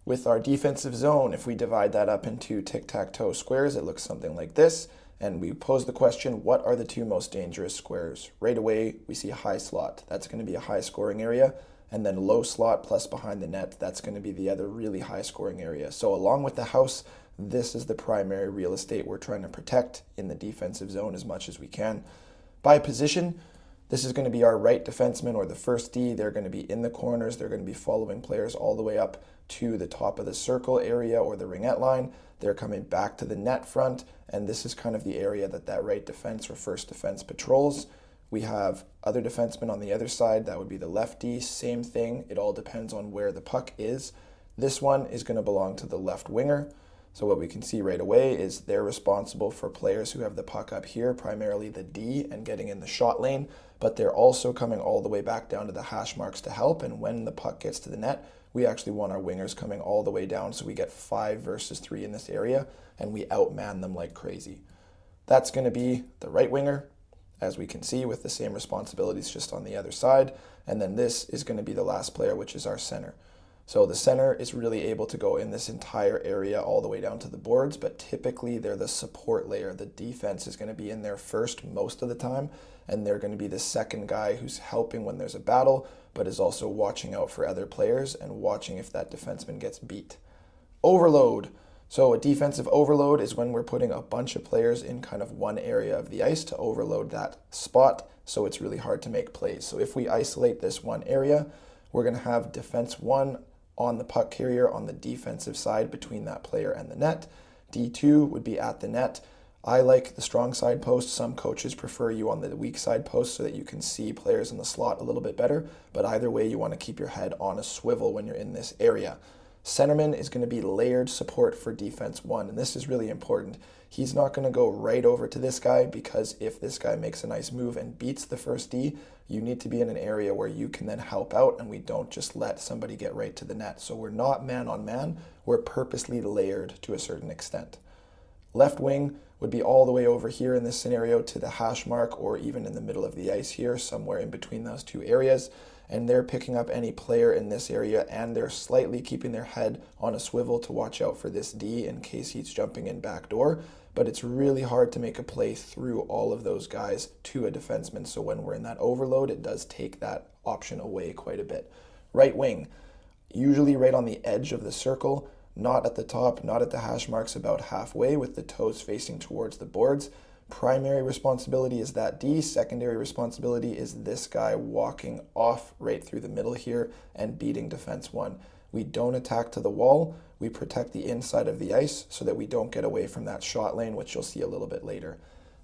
With our defensive zone, if we divide that up into tic-tac-toe squares, it looks something like this. And we pose the question, what are the two most dangerous squares? Right away, we see high slot. That's going to be a high scoring area. And then low slot plus behind the net, that's going to be the other really high scoring area. So along with the house, this is the primary real estate we're trying to protect in the defensive zone as much as we can. By position, this is going to be our right defenseman or the first D. They're going to be in the corners. They're going to be following players all the way up to the top of the circle area or the ringette line. They're coming back to the net front, and this is kind of the area that right defense or first defense patrols. We have other defensemen on the other side. That would be the lefty. Same thing. It all depends on where the puck is. This one is going to belong to the left winger. So what we can see right away is they're responsible for players who have the puck up here, primarily the D, and getting in the shot lane, but they're also coming all the way back down to the hash marks to help. And when the puck gets to the net, we actually want our wingers coming all the way down, so we get 5 versus 3 in this area, and we outman them like crazy. That's going to be the right winger, as we can see, with the same responsibilities just on the other side. And then this is going to be the last player, which is our center. So the center is really able to go in this entire area all the way down to the boards, but typically they're the support layer. The defense is going to be in there first most of the time, and they're going to be the second guy who's helping when there's a battle, but is also watching out for other players and watching if that defenseman gets beat. Overload. So a defensive overload is when we're putting a bunch of players in kind of one area of the ice to overload that spot, so it's really hard to make plays. So if we isolate this one area, we're going to have defense 1 on the puck carrier on the defensive side between that player and the net. D2 would be at the net. I like the strong side post. Some coaches prefer you on the weak side post so that you can see players in the slot a little bit better, but either way you want to keep your head on a swivel when you're in this area. Centerman is going to be layered support for defense 1, and this is really important. He's not going to go right over to this guy, because if this guy makes a nice move and beats the first D, you need to be in an area where you can then help out, and we don't just let somebody get right to the net. So we're not man on man, we're purposely layered to a certain extent. Left wing would be all the way over here in this scenario to the hash mark, or even in the middle of the ice here, somewhere in between those two areas. And they're picking up any player in this area, and they're slightly keeping their head on a swivel to watch out for this D in case he's jumping in backdoor. But it's really hard to make a play through all of those guys to a defenseman. So when we're in that overload, it does take that option away quite a bit. Right wing, usually right on the edge of the circle, not at the top, not at the hash marks, about halfway with the toes facing towards the boards. Primary responsibility is that D. Secondary responsibility is this guy walking off right through the middle here and beating defense 1. We don't attack to the wall. We protect the inside of the ice so that we don't get away from that shot lane, which you'll see a little bit later.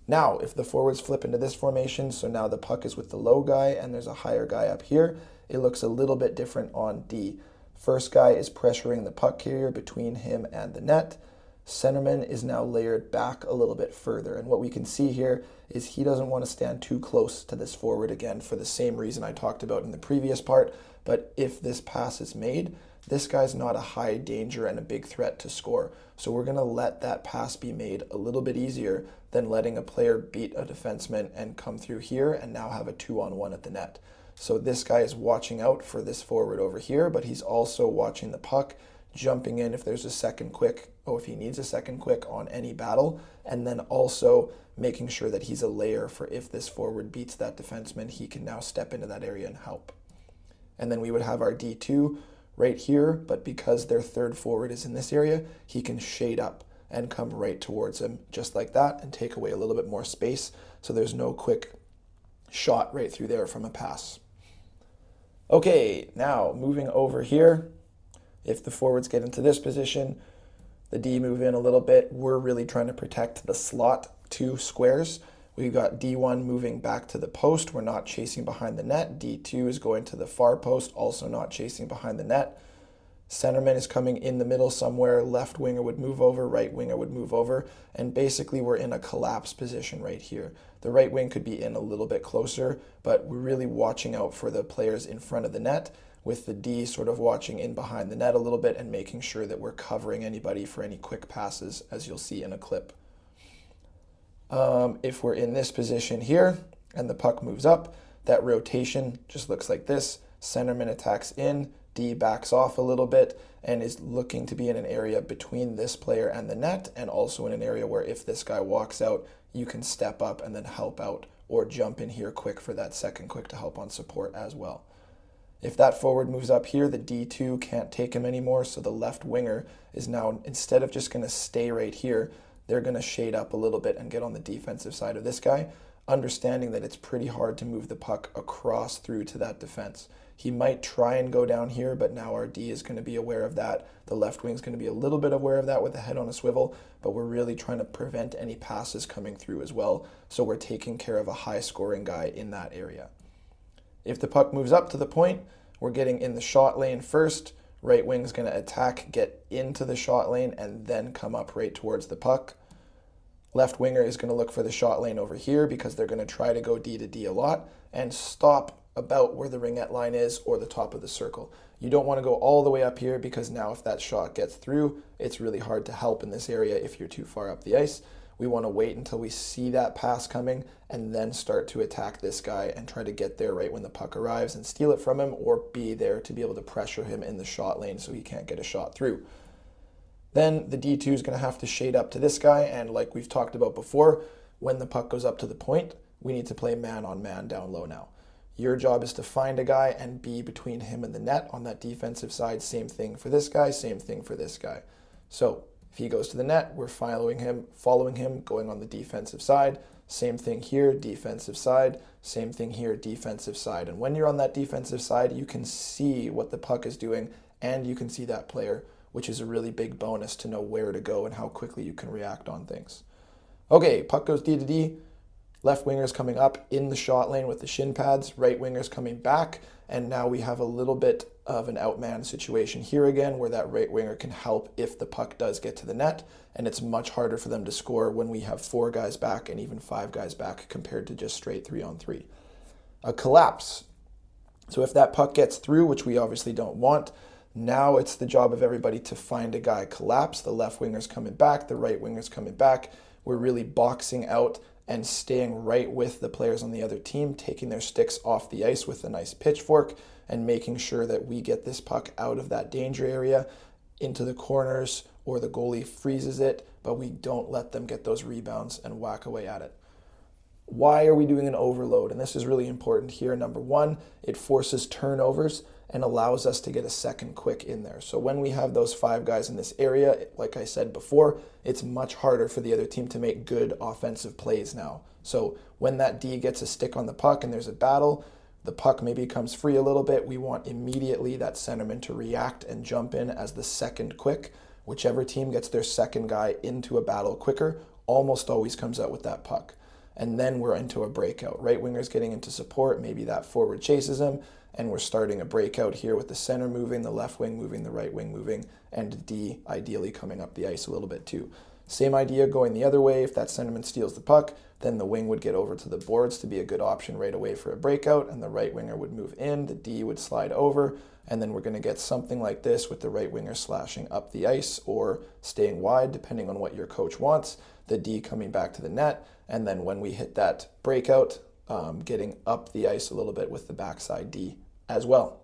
Now, if the forwards flip into this formation, so now the puck is with the low guy and there's a higher guy up here, it looks a little bit different on D. First guy is pressuring the puck carrier between him and the net. Centerman is now layered back a little bit further, and what we can see here is he doesn't want to stand too close to this forward again for the same reason I talked about in the previous part. But if this pass is made, this guy's not a high danger and a big threat to score, so we're going to let that pass be made a little bit easier than letting a player beat a defenseman and come through here and now have a 2-on-1 at the net. So this guy is watching out for this forward over here, but he's also watching the puck, jumping in if there's a second quick, if he needs a second quick on any battle, and then also making sure that he's a layer for if this forward beats that defenseman, he can now step into that area and help. And then we would have our D2 right here, but because their third forward is in this area, he can shade up and come right towards him just like that and take away a little bit more space, so there's no quick shot right through there from a pass. Okay, now moving over here, if the forwards get into this position, the D move in a little bit, we're really trying to protect the slot 2 squares. We've got D1 moving back to the post. We're not chasing behind the net. D2 is going to the far post, also not chasing behind the net. Centerman is coming in the middle somewhere. Left winger would move over, right winger would move over, and basically we're in a collapse position right here. The right wing could be in a little bit closer, but we're really watching out for the players in front of the net, with the D sort of watching in behind the net a little bit and making sure that we're covering anybody for any quick passes, as you'll see in a clip. If we're in this position here and the puck moves up, that rotation just looks like this. Centerman attacks in, D backs off a little bit and is looking to be in an area between this player and the net, and also in an area where if this guy walks out, you can step up and then help out or jump in here quick for that second quick to help on support as well. If that forward moves up here, the D2 can't take him anymore, so the left winger is now, instead of just going to stay right here, they're going to shade up a little bit and get on the defensive side of this guy, understanding that it's pretty hard to move the puck across through to that defense. He might try and go down here, but now our D is going to be aware of that. The left wing is going to be a little bit aware of that with the head on a swivel, but we're really trying to prevent any passes coming through as well, so we're taking care of a high-scoring guy in that area. If the puck moves up to the point, we're getting in the shot lane first. Right wing's going to attack, get into the shot lane, and then come up right towards the puck. Left winger is going to look for the shot lane over here because they're going to try to go D to D a lot and stop about where the ringette line is or the top of the circle. You don't want to go all the way up here because now if that shot gets through, it's really hard to help in this area if you're too far up the ice. We want to wait until we see that pass coming and then start to attack this guy and try to get there right when the puck arrives and steal it from him, or be there to be able to pressure him in the shot lane so he can't get a shot through. Then the D2 is going to have to shade up to this guy, and like we've talked about before, when the puck goes up to the point, we need to play man on man down low now. Your job is to find a guy and be between him and the net on that defensive side. Same thing for this guy, same thing for this guy. So if he goes to the net, we're following him, going on the defensive side. Same thing here, defensive side. Same thing here, defensive side. And when you're on that defensive side, you can see what the puck is doing and you can see that player, which is a really big bonus to know where to go and how quickly you can react on things. Okay, puck goes D to D. Left winger's coming up in the shot lane with the shin pads. Right winger's coming back. And now we have a little bit of an outman situation here again where that right winger can help if the puck does get to the net. And it's much harder for them to score when we have 4 guys back and even 5 guys back compared to just straight 3-on-3. A collapse. So if that puck gets through, which we obviously don't want, now it's the job of everybody to find a guy collapse. The left winger's coming back, the right winger's coming back. We're really boxing out and staying right with the players on the other team, taking their sticks off the ice with a nice pitchfork and making sure that we get this puck out of that danger area into the corners, or the goalie freezes it, but we don't let them get those rebounds and whack away at it. Why are we doing an overload? And this is really important here. Number 1, it forces turnovers and allows us to get a second quick in there. So when we have those 5 guys in this area, like I said before, it's much harder for the other team to make good offensive plays now. So when that D gets a stick on the puck and there's a battle, the puck maybe comes free a little bit, we want immediately that centerman to react and jump in as the second quick. Whichever team gets their second guy into a battle quicker almost always comes out with that puck. And then we're into a breakout. Right winger's getting into support, maybe that forward chases him, and we're starting a breakout here with the center moving, the left wing moving, the right wing moving, and D ideally coming up the ice a little bit too. Same idea going the other way. If that centerman steals the puck, then the wing would get over to the boards to be a good option right away for a breakout, and the right winger would move in, the D would slide over, and then we're going to get something like this with the right winger slashing up the ice or staying wide, depending on what your coach wants, the D coming back to the net, and then when we hit that breakout, getting up the ice a little bit with the backside D as well.